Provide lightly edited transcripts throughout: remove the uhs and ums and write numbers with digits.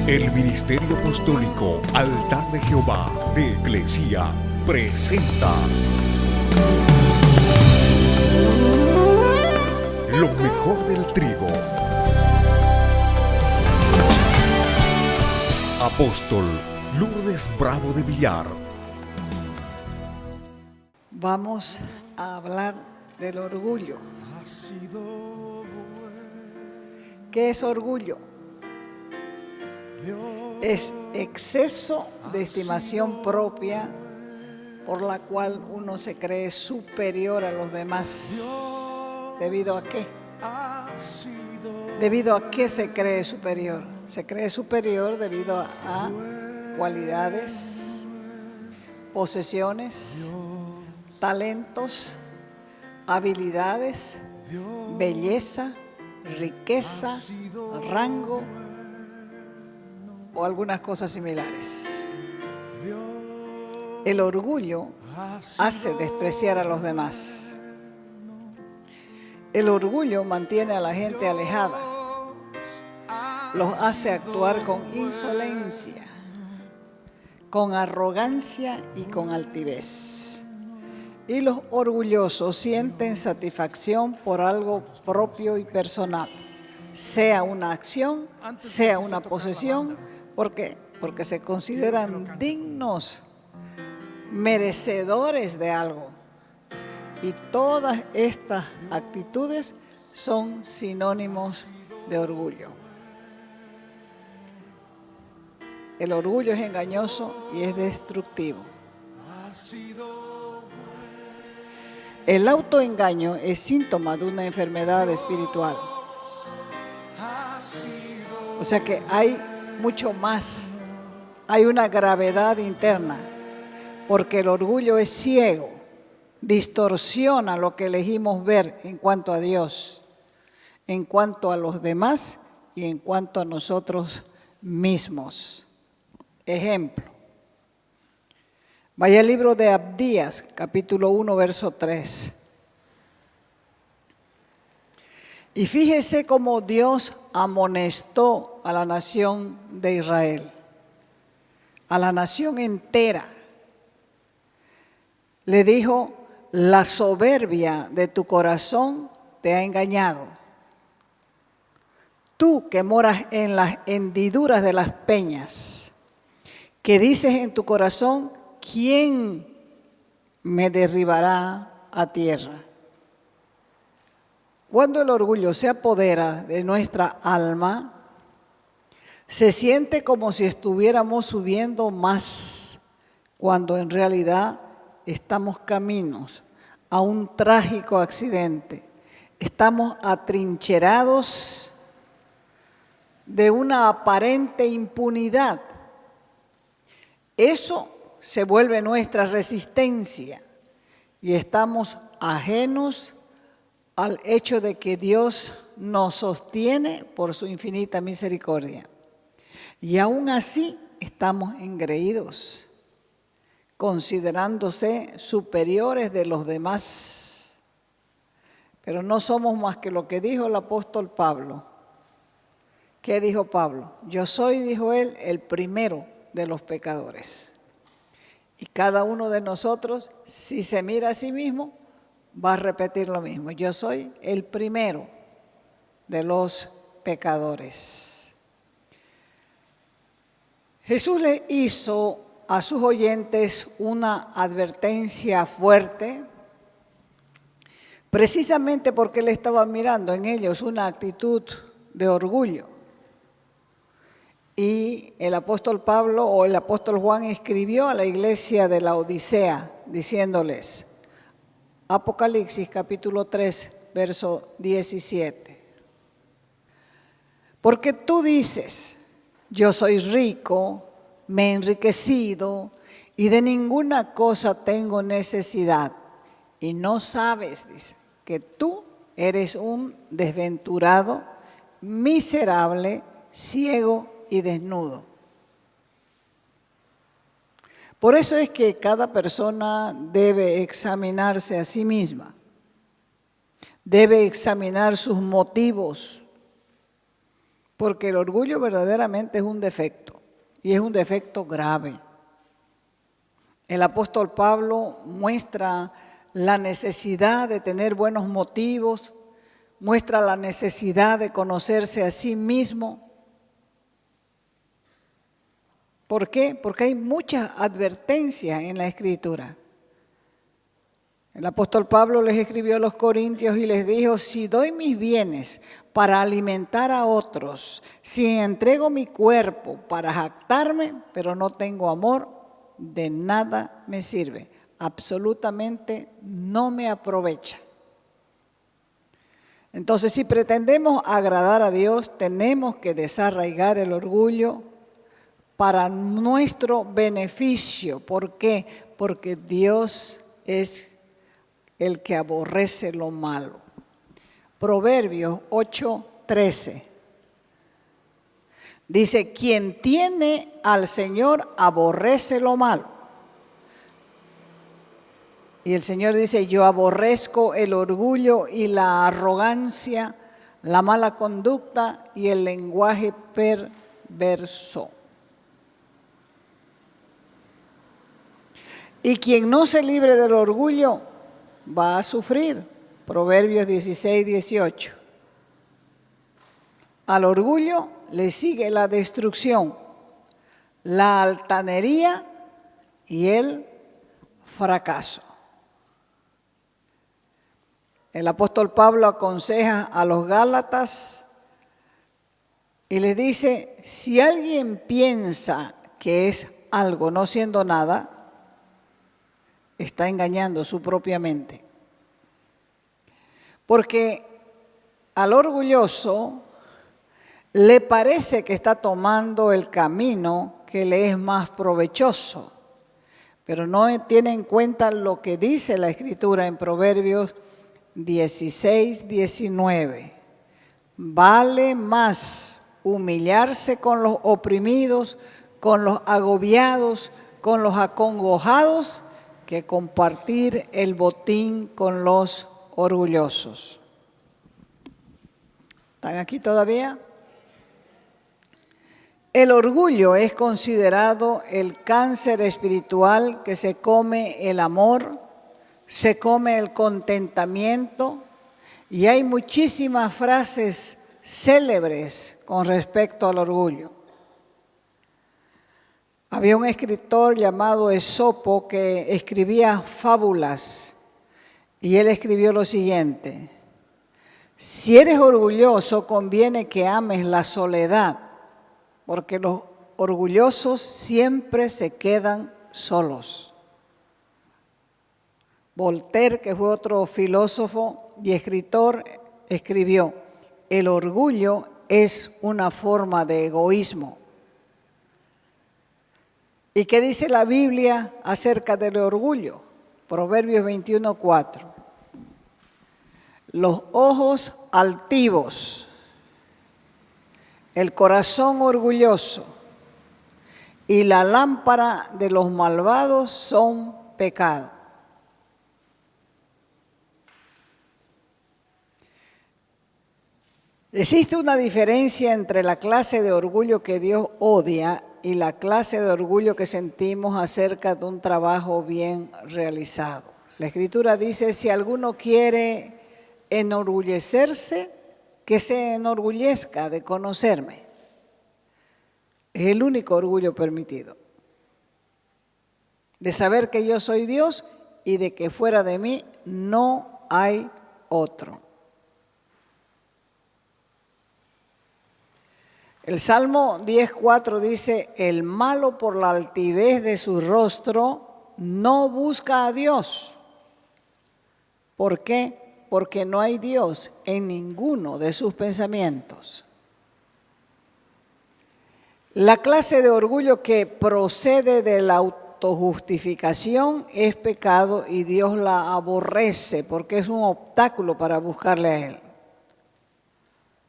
El Ministerio Apostólico Altar de Jehová de Eclesia presenta lo mejor del trigo. Apóstol Lourdes Bravo de Villar. Vamos a hablar del orgullo. ¿Qué es orgullo? Es exceso de estimación propia por la cual uno se cree superior a los demás. ¿Debido a qué? ¿Debido a qué se cree superior? Se cree superior debido a cualidades, posesiones, talentos, habilidades, belleza, riqueza, rango o algunas cosas similares. El orgullo hace despreciar a los demás. El orgullo mantiene a la gente alejada, los hace actuar con insolencia, con arrogancia y con altivez. Y los orgullosos sienten satisfacción por algo propio y personal, sea una acción, sea una posesión. ¿Por qué? Porque se consideran dignos, merecedores de algo. Y todas estas actitudes son sinónimos de orgullo. El orgullo es engañoso y es destructivo. El autoengaño es síntoma de una enfermedad espiritual. O sea que hay mucho más, hay una gravedad interna, porque el orgullo es ciego, distorsiona lo que elegimos ver en cuanto a Dios, en cuanto a los demás y en cuanto a nosotros mismos. Ejemplo, vaya al libro de Abdías, capítulo 1, verso 3. Y fíjese cómo Dios amonestó a la nación de Israel, a la nación entera. Le dijo: la soberbia de tu corazón te ha engañado. Tú que moras en las hendiduras de las peñas, que dices en tu corazón: ¿quién me derribará a tierra? Cuando el orgullo se apodera de nuestra alma, se siente como si estuviéramos subiendo más, cuando en realidad estamos caminos a un trágico accidente. Estamos atrincherados de una aparente impunidad. Eso se vuelve nuestra resistencia y estamos ajenos al hecho de que Dios nos sostiene por su infinita misericordia. Y aún así estamos engreídos, considerándose superiores de los demás. Pero no somos más que lo que dijo el apóstol Pablo. ¿Qué dijo Pablo? Yo soy, dijo él, el primero de los pecadores. Y cada uno de nosotros, si se mira a sí mismo, va a repetir lo mismo. Yo soy el primero de los pecadores. Jesús le hizo a sus oyentes una advertencia fuerte, precisamente porque él estaba mirando en ellos una actitud de orgullo. Y el apóstol Pablo o el apóstol Juan escribió a la iglesia de la Odisea diciéndoles, Apocalipsis capítulo 3, verso 17. Porque tú dices, yo soy rico, me he enriquecido y de ninguna cosa tengo necesidad. Y no sabes, dice, que tú eres un desventurado, miserable, ciego y desnudo. Por eso es que cada persona debe examinarse a sí misma, debe examinar sus motivos, porque el orgullo verdaderamente es un defecto, y es un defecto grave. El apóstol Pablo muestra la necesidad de tener buenos motivos, muestra la necesidad de conocerse a sí mismo. ¿Por qué? Porque hay muchas advertencias en la Escritura. El apóstol Pablo les escribió a los corintios y les dijo: si doy mis bienes para alimentar a otros, si entrego mi cuerpo para jactarme, pero no tengo amor, de nada me sirve, absolutamente no me aprovecha. Entonces, si pretendemos agradar a Dios, tenemos que desarraigar el orgullo para nuestro beneficio. ¿Por qué? Porque Dios es el que aborrece lo malo. Proverbios 8:13 dice: quien tiene al Señor aborrece lo malo. Y el Señor dice: yo aborrezco el orgullo y la arrogancia, la mala conducta y el lenguaje perverso. Y quien no se libre del orgullo va a sufrir. Proverbios 16:18. Al orgullo le sigue la destrucción, la altanería y el fracaso. El apóstol Pablo aconseja a los Gálatas y les dice: si alguien piensa que es algo no siendo nada, está engañando su propia mente. Porque al orgulloso le parece que está tomando el camino que le es más provechoso, pero no tiene en cuenta lo que dice la Escritura en Proverbios 16:19. Vale más humillarse con los oprimidos, con los agobiados, con los acongojados, que compartir el botín con los orgullosos. ¿Están aquí todavía? El orgullo es considerado el cáncer espiritual que se come el amor, se come el contentamiento, y hay muchísimas frases célebres con respecto al orgullo. Había un escritor llamado Esopo que escribía fábulas y él escribió lo siguiente: si eres orgulloso, conviene que ames la soledad, porque los orgullosos siempre se quedan solos. Voltaire, que fue otro filósofo y escritor, escribió: el orgullo es una forma de egoísmo. ¿Y qué dice la Biblia acerca del orgullo? Proverbios 21:4. Los ojos altivos, el corazón orgulloso y la lámpara de los malvados son pecado. Existe una diferencia entre la clase de orgullo que Dios odia y la clase de orgullo que sentimos acerca de un trabajo bien realizado. La Escritura dice: si alguno quiere enorgullecerse, que se enorgullezca de conocerme. Es el único orgullo permitido. De saber que yo soy Dios y de que fuera de mí no hay otro. El Salmo 10:4 dice: el malo por la altivez de su rostro no busca a Dios. ¿Por qué? Porque no hay Dios en ninguno de sus pensamientos. La clase de orgullo que procede de la autojustificación es pecado y Dios la aborrece porque es un obstáculo para buscarle a Él.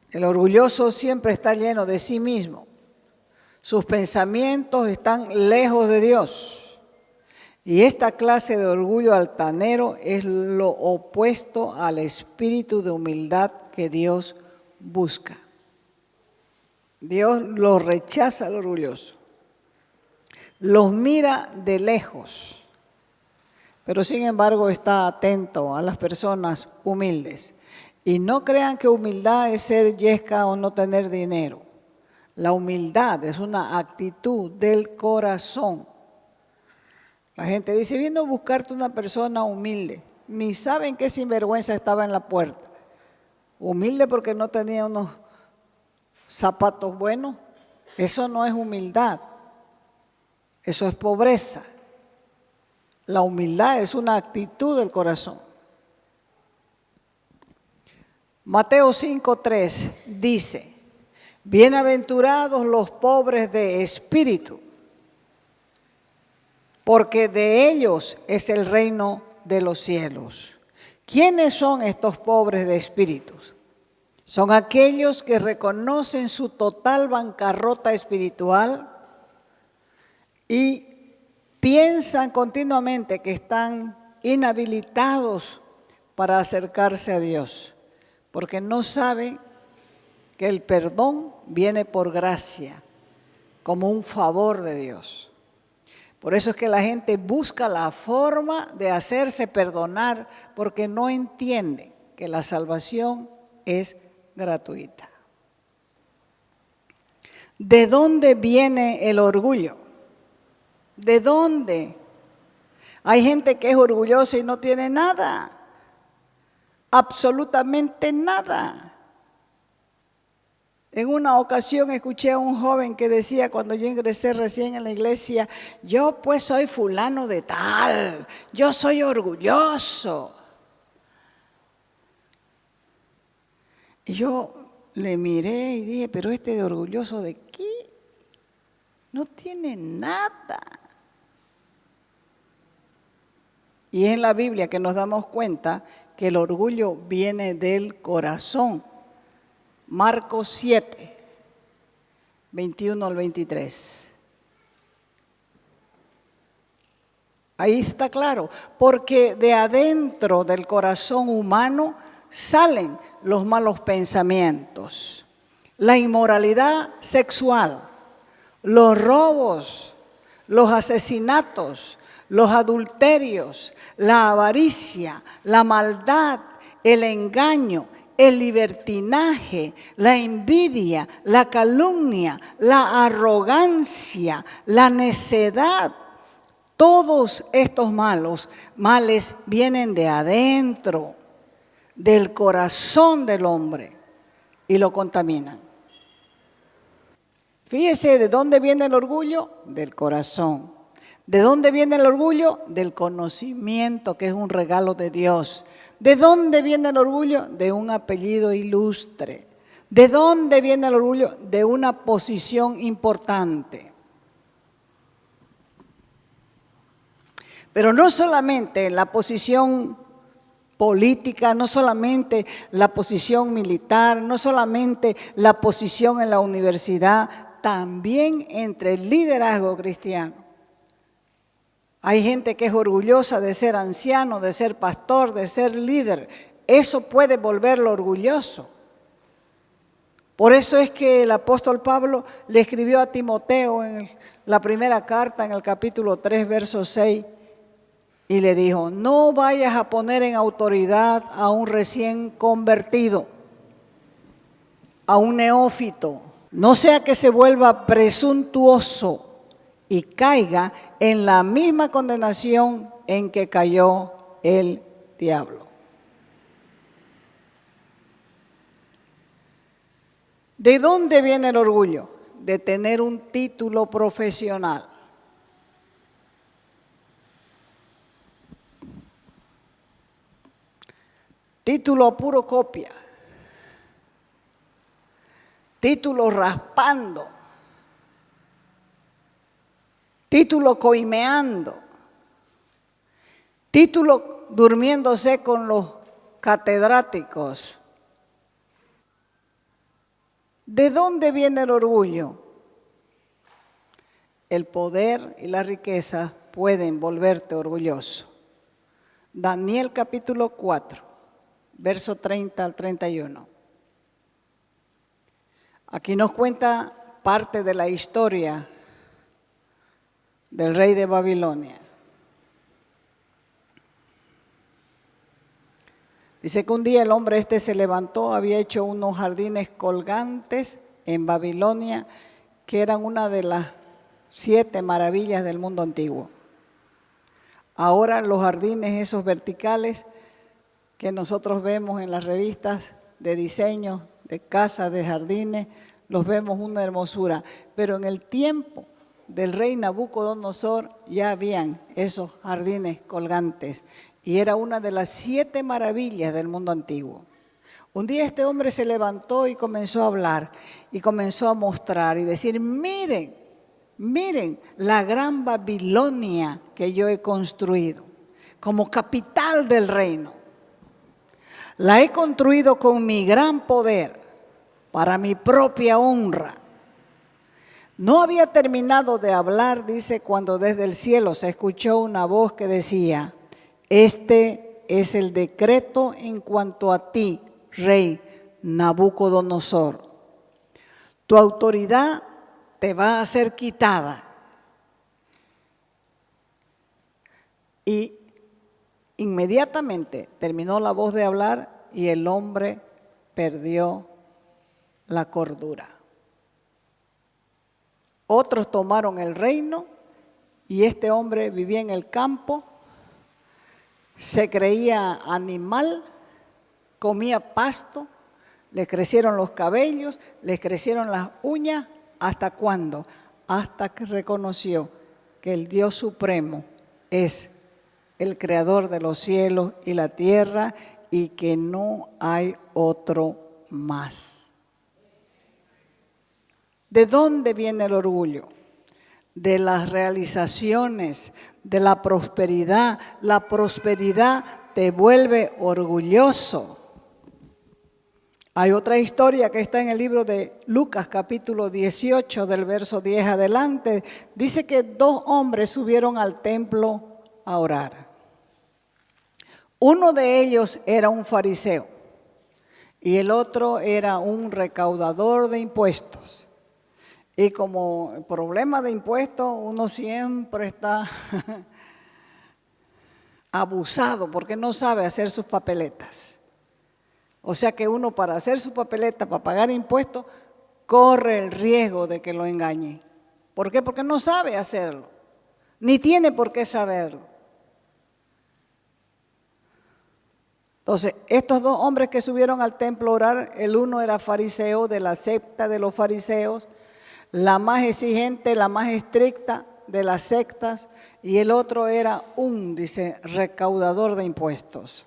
El orgulloso siempre está lleno de sí mismo. Sus pensamientos están lejos de Dios. Y esta clase de orgullo altanero es lo opuesto al espíritu de humildad que Dios busca. Dios lo rechaza al orgulloso. Los mira de lejos, pero sin embargo está atento a las personas humildes. Y no crean que humildad es ser yesca o no tener dinero. La humildad es una actitud del corazón. La gente dice, vino a buscarte una persona humilde. Ni saben qué sinvergüenza estaba en la puerta. Humilde porque no tenía unos zapatos buenos. Eso no es humildad. Eso es pobreza. La humildad es una actitud del corazón. Mateo 5:3 dice, bienaventurados los pobres de espíritu, porque de ellos es el reino de los cielos. ¿Quiénes son estos pobres de espíritu? Son aquellos que reconocen su total bancarrota espiritual y piensan continuamente que están inhabilitados para acercarse a Dios, porque no saben que el perdón viene por gracia, como un favor de Dios. Por eso es que la gente busca la forma de hacerse perdonar, porque no entiende que la salvación es gratuita. ¿De dónde viene el orgullo? ¿De dónde? Hay gente que es orgullosa y no tiene nada, absolutamente nada. En una ocasión escuché a un joven que decía, cuando yo ingresé recién en la iglesia, yo pues soy fulano de tal, yo soy orgulloso. Y yo le miré y dije, pero este de orgulloso ¿de qué? No tiene nada. Y es en la Biblia que nos damos cuenta que el orgullo viene del corazón. Marcos 7, 21 al 23. Ahí está claro, porque de adentro del corazón humano salen los malos pensamientos, la inmoralidad sexual, los robos, los asesinatos, los adulterios, la avaricia, la maldad, el engaño, el libertinaje, la envidia, la calumnia, la arrogancia, la necedad. Todos estos males vienen de adentro, del corazón del hombre, y lo contaminan. Fíjese, ¿de dónde viene el orgullo? Del corazón. ¿De dónde viene el orgullo? Del conocimiento, que es un regalo de Dios. ¿De dónde viene el orgullo? De un apellido ilustre. ¿De dónde viene el orgullo? De una posición importante. Pero no solamente la posición política, no solamente la posición militar, no solamente la posición en la universidad, también entre el liderazgo cristiano. Hay gente que es orgullosa de ser anciano, de ser pastor, de ser líder. Eso puede volverlo orgulloso. Por eso es que el apóstol Pablo le escribió a Timoteo en la primera carta, en el capítulo 3, verso 6, y le dijo, no vayas a poner en autoridad a un recién convertido, a un neófito, no sea que se vuelva presuntuoso y caiga en la misma condenación en que cayó el diablo. ¿De dónde viene el orgullo? De tener un título profesional. Título a puro copia. Título raspando. Título coimeando, título durmiéndose con los catedráticos. ¿De dónde viene el orgullo? El poder y la riqueza pueden volverte orgulloso. Daniel capítulo 4, verso 30 al 31. Aquí nos cuenta parte de la historia del rey de Babilonia. Dice que un día el hombre se levantó, había hecho unos jardines colgantes en Babilonia, que eran una de las 7 maravillas del mundo antiguo. Ahora los jardines esos verticales que nosotros vemos en las revistas de diseño, de casas, de jardines, los vemos una hermosura. Pero en el tiempo del rey Nabucodonosor ya habían esos jardines colgantes y era una de las 7 maravillas del mundo antiguo. Un día este hombre se levantó y comenzó a hablar y comenzó a mostrar y decir, miren, miren la gran Babilonia que yo he construido como capital del reino. La he construido con mi gran poder para mi propia honra. No había terminado de hablar, dice, cuando desde el cielo se escuchó una voz que decía, este es el decreto en cuanto a ti, rey Nabucodonosor. Tu autoridad te va a ser quitada. Y inmediatamente terminó la voz de hablar y el hombre perdió la cordura. Otros tomaron el reino y este hombre vivía en el campo, se creía animal, comía pasto, le crecieron los cabellos, le crecieron las uñas. ¿Hasta cuándo? Hasta que reconoció que el Dios Supremo es el creador de los cielos y la tierra y que no hay otro más. ¿De dónde viene el orgullo? De las realizaciones, de la prosperidad. La prosperidad te vuelve orgulloso. Hay otra historia que está en el libro de Lucas, capítulo 18, del verso 10 adelante. Dice que 2 hombres subieron al templo a orar. Uno de ellos era un fariseo y el otro era un recaudador de impuestos. Y como el problema de impuestos, uno siempre está abusado porque no sabe hacer sus papeletas. O sea que uno para hacer su papeleta, para pagar impuestos, corre el riesgo de que lo engañen. ¿Por qué? Porque no sabe hacerlo, ni tiene por qué saberlo. Entonces, estos 2 hombres que subieron al templo a orar, el uno era fariseo, de la secta de los fariseos, la más exigente, la más estricta de las sectas, y el otro era dice, recaudador de impuestos.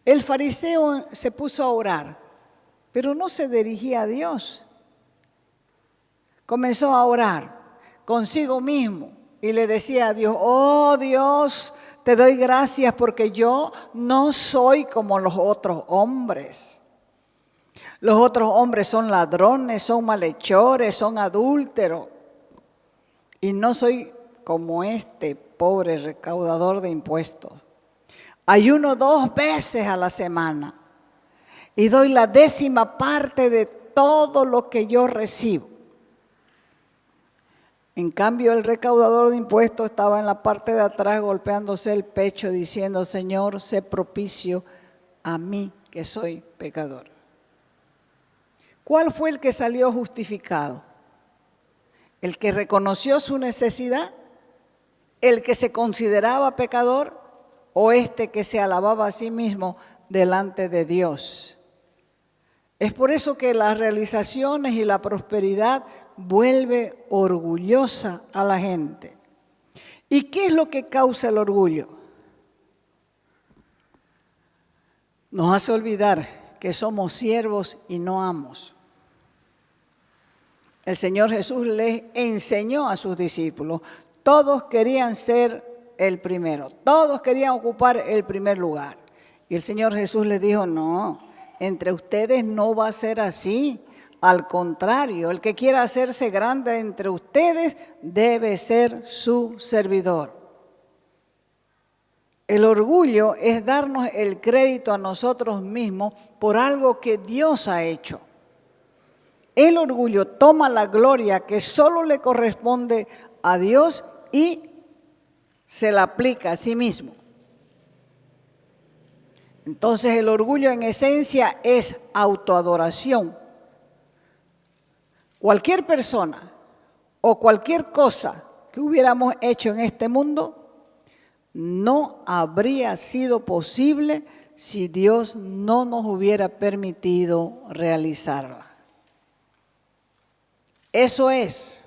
El fariseo se puso a orar, pero no se dirigía a Dios. Comenzó a orar consigo mismo y le decía a Dios, oh Dios, te doy gracias porque yo no soy como los otros hombres. Los otros hombres son ladrones, son malhechores, son adúlteros. Y no soy como este pobre recaudador de impuestos. Ayuno 2 veces a la semana y doy la 10ª parte de todo lo que yo recibo. En cambio, el recaudador de impuestos estaba en la parte de atrás golpeándose el pecho diciendo, Señor, sé propicio a mí que soy pecador. ¿Cuál fue el que salió justificado? ¿El que reconoció su necesidad? ¿El que se consideraba pecador? ¿O este que se alababa a sí mismo delante de Dios? Es por eso que las realizaciones y la prosperidad vuelve orgullosa a la gente. ¿Y qué es lo que causa el orgullo? Nos hace olvidar que somos siervos y no amos. El Señor Jesús les enseñó a sus discípulos. Todos querían ser el primero. Todos querían ocupar el primer lugar. Y el Señor Jesús les dijo, no, entre ustedes no va a ser así. Al contrario, el que quiera hacerse grande entre ustedes debe ser su servidor. El orgullo es darnos el crédito a nosotros mismos por algo que Dios ha hecho. El orgullo toma la gloria que solo le corresponde a Dios y se la aplica a sí mismo. Entonces el orgullo en esencia es autoadoración. Cualquier persona o cualquier cosa que hubiéramos hecho en este mundo no habría sido posible si Dios no nos hubiera permitido realizarla. Eso es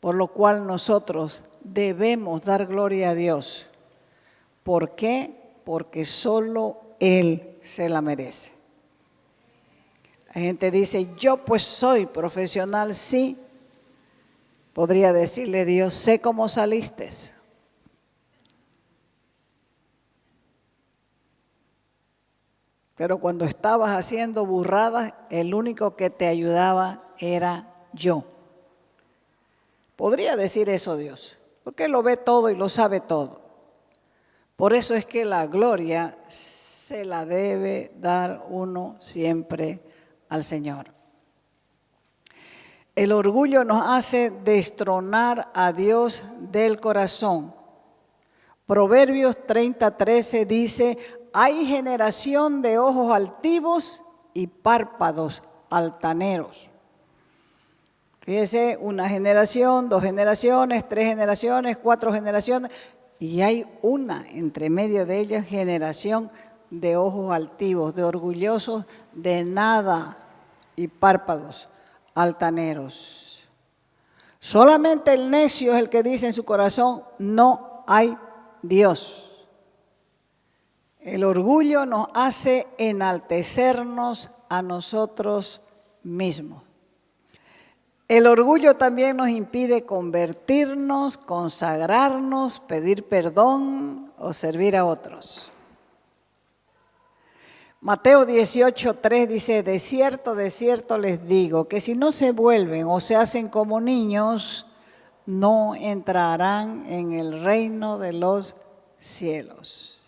por lo cual nosotros debemos dar gloria a Dios. ¿Por qué? Porque solo Él se la merece. La gente dice, yo pues soy profesional, sí. Podría decirle Dios, sé cómo saliste. Pero cuando estabas haciendo burradas, el único que te ayudaba era yo. Podría decir eso Dios, porque Él lo ve todo y lo sabe todo. Por eso es que la gloria se la debe dar uno siempre al Señor. El orgullo nos hace destronar a Dios del corazón. Proverbios 30:13 dice, hay generación de ojos altivos y párpados altaneros. Fíjese, una generación, 2 generaciones, 3 generaciones, 4 generaciones, y hay una entre medio de ellas generación de ojos altivos, de orgullosos de nada y párpados altaneros. Solamente el necio es el que dice en su corazón, no hay Dios. El orgullo nos hace enaltecernos a nosotros mismos. El orgullo también nos impide convertirnos, consagrarnos, pedir perdón o servir a otros. Mateo 18:3 dice, de cierto les digo, que si no se vuelven o se hacen como niños, no entrarán en el reino de los cielos.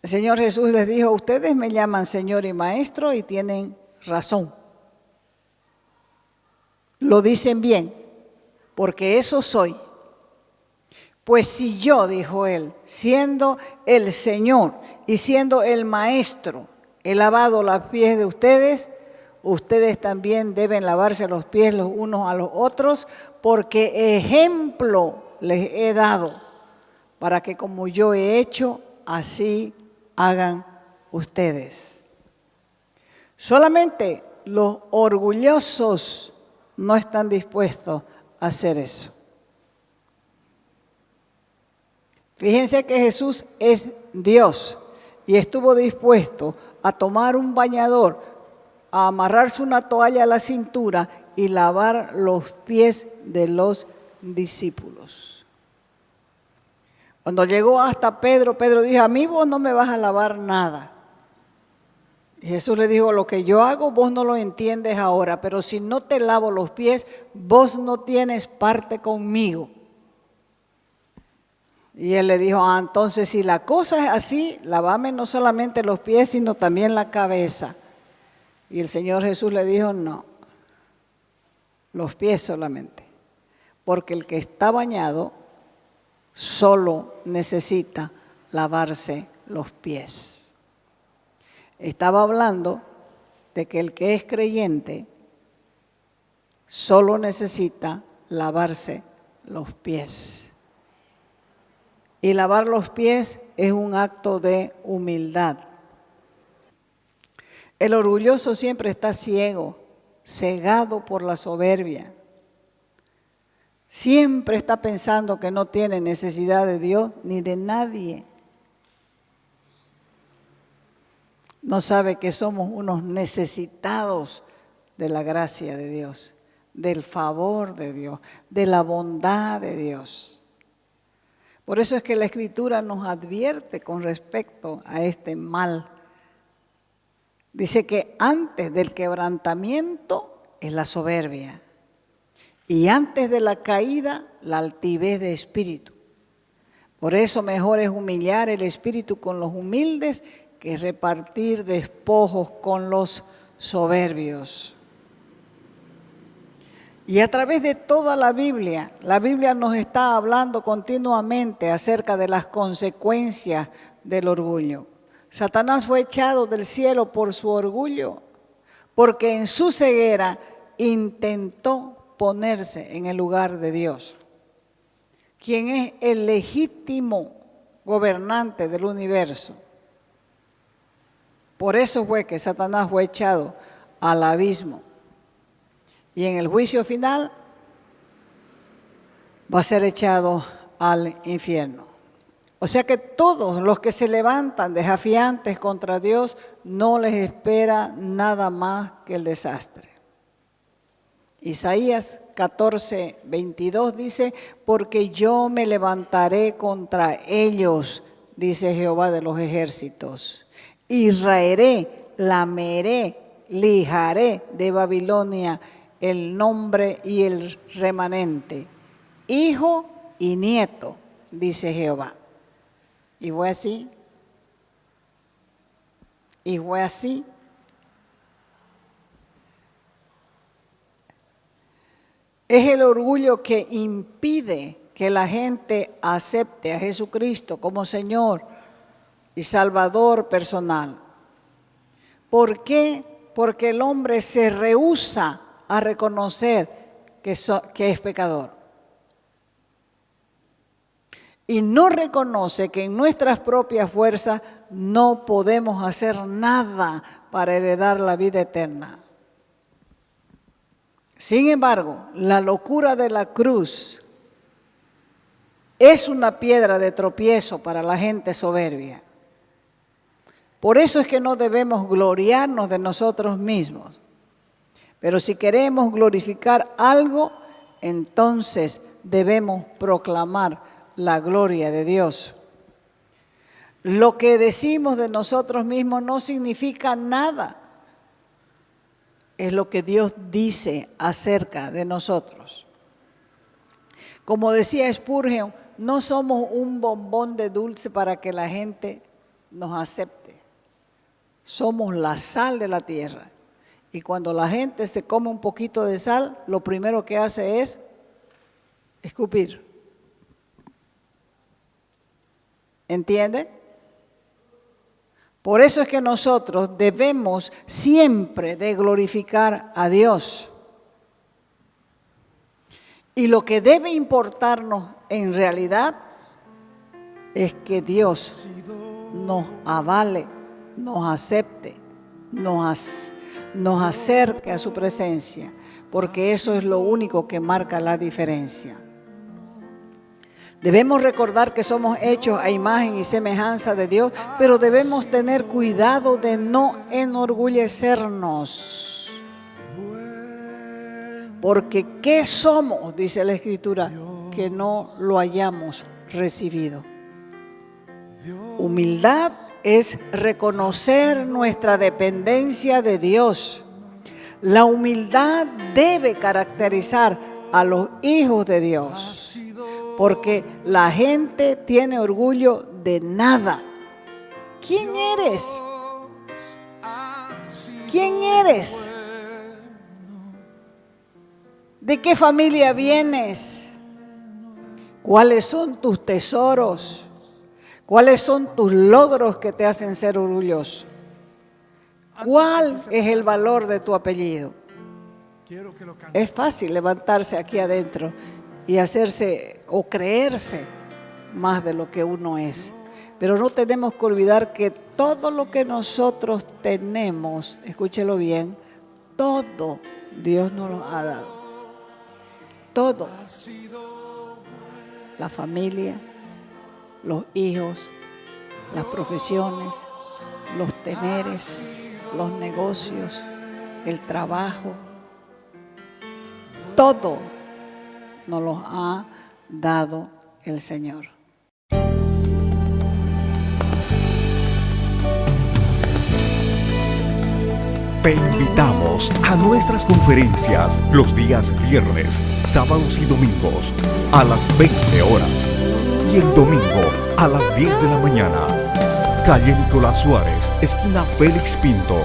El Señor Jesús les dijo, ustedes me llaman Señor y Maestro y tienen razón. Lo dicen bien, porque eso soy. Pues si yo, dijo Él, siendo el Señor y siendo el Maestro, he lavado los pies de ustedes, ustedes también deben lavarse los pies los unos a los otros, porque ejemplo les he dado, para que como yo he hecho, así hagan ustedes. Solamente los orgullosos no están dispuestos a hacer eso. Fíjense que Jesús es Dios y estuvo dispuesto a tomar un bañador, a amarrarse una toalla a la cintura y lavar los pies de los discípulos. Cuando llegó hasta Pedro, Pedro dijo, a mí vos no me vas a lavar nada. Y Jesús le dijo, lo que yo hago vos no lo entiendes ahora, pero si no te lavo los pies, vos no tienes parte conmigo. Y él le dijo, entonces si la cosa es así, lávame no solamente los pies, sino también la cabeza. Y el Señor Jesús le dijo, no, los pies solamente, porque el que está bañado solo necesita lavarse los pies. Estaba hablando de que el que es creyente solo necesita lavarse los pies. Y lavar los pies es un acto de humildad. El orgulloso siempre está ciego, cegado por la soberbia. Siempre está pensando que no tiene necesidad de Dios ni de nadie. No sabe que somos unos necesitados de la gracia de Dios, del favor de Dios, de la bondad de Dios. Por eso es que la Escritura nos advierte con respecto a este mal. Dice que antes del quebrantamiento es la soberbia y antes de la caída la altivez de espíritu. Por eso mejor es humillar el espíritu con los humildes que repartir despojos con los soberbios. Y a través de toda la Biblia nos está hablando continuamente acerca de las consecuencias del orgullo. Satanás fue echado del cielo por su orgullo, porque en su ceguera intentó ponerse en el lugar de Dios, quien es el legítimo gobernante del universo. Por eso fue que Satanás fue echado al abismo. Y en el juicio final va a ser echado al infierno. O sea que todos los que se levantan desafiantes contra Dios, no les espera nada más que el desastre. Isaías 14:22 dice, porque yo me levantaré contra ellos, dice Jehová de los ejércitos, y raeré, lameré, lijaré de Babilonia el nombre y el remanente, hijo y nieto, dice Jehová. Y fue así. Y fue así. Es el orgullo que impide que la gente acepte a Jesucristo como Señor y Salvador personal. ¿Por qué? Porque el hombre se rehúsa a reconocer que es pecador. Y no reconoce que en nuestras propias fuerzas no podemos hacer nada para heredar la vida eterna. Sin embargo, la locura de la cruz es una piedra de tropiezo para la gente soberbia. Por eso es que no debemos gloriarnos de nosotros mismos. Pero si queremos glorificar algo, entonces debemos proclamar la gloria de Dios. Lo que decimos de nosotros mismos no significa nada. Es lo que Dios dice acerca de nosotros. Como decía Spurgeon, no somos un bombón de dulce para que la gente nos acepte. Somos la sal de la tierra. Y cuando la gente se come un poquito de sal, lo primero que hace es escupir. ¿Entiende? Por eso es que nosotros debemos siempre de glorificar a Dios. Y lo que debe importarnos en realidad es que Dios nos avale, nos acepte, nos acerque a su presencia, porque eso es lo único que marca la diferencia. Debemos recordar que somos hechos a imagen y semejanza de Dios, pero debemos tener cuidado de no enorgullecernos. Porque ¿qué somos? Dice la Escritura, que no lo hayamos recibido. Humildad es reconocer nuestra dependencia de Dios. La humildad debe caracterizar a los hijos de Dios, porque la gente tiene orgullo de nada. ¿Quién eres? ¿Quién eres? ¿De qué familia vienes? ¿Cuáles son tus tesoros? ¿Cuáles son tus logros que te hacen ser orgulloso? ¿Cuál es el valor de tu apellido? Es fácil levantarse aquí adentro y hacerse o creerse más de lo que uno es. Pero no tenemos que olvidar que todo lo que nosotros tenemos, escúchelo bien, todo Dios nos lo ha dado. Todo. La familia, los hijos, las profesiones, los teneres, los negocios, el trabajo, todo nos lo ha dado el Señor. Te invitamos a nuestras conferencias los días viernes, sábados y domingos a las 20 horas y el domingo a las 10 de la mañana. Calle Nicolás Suárez, esquina Félix Pinto.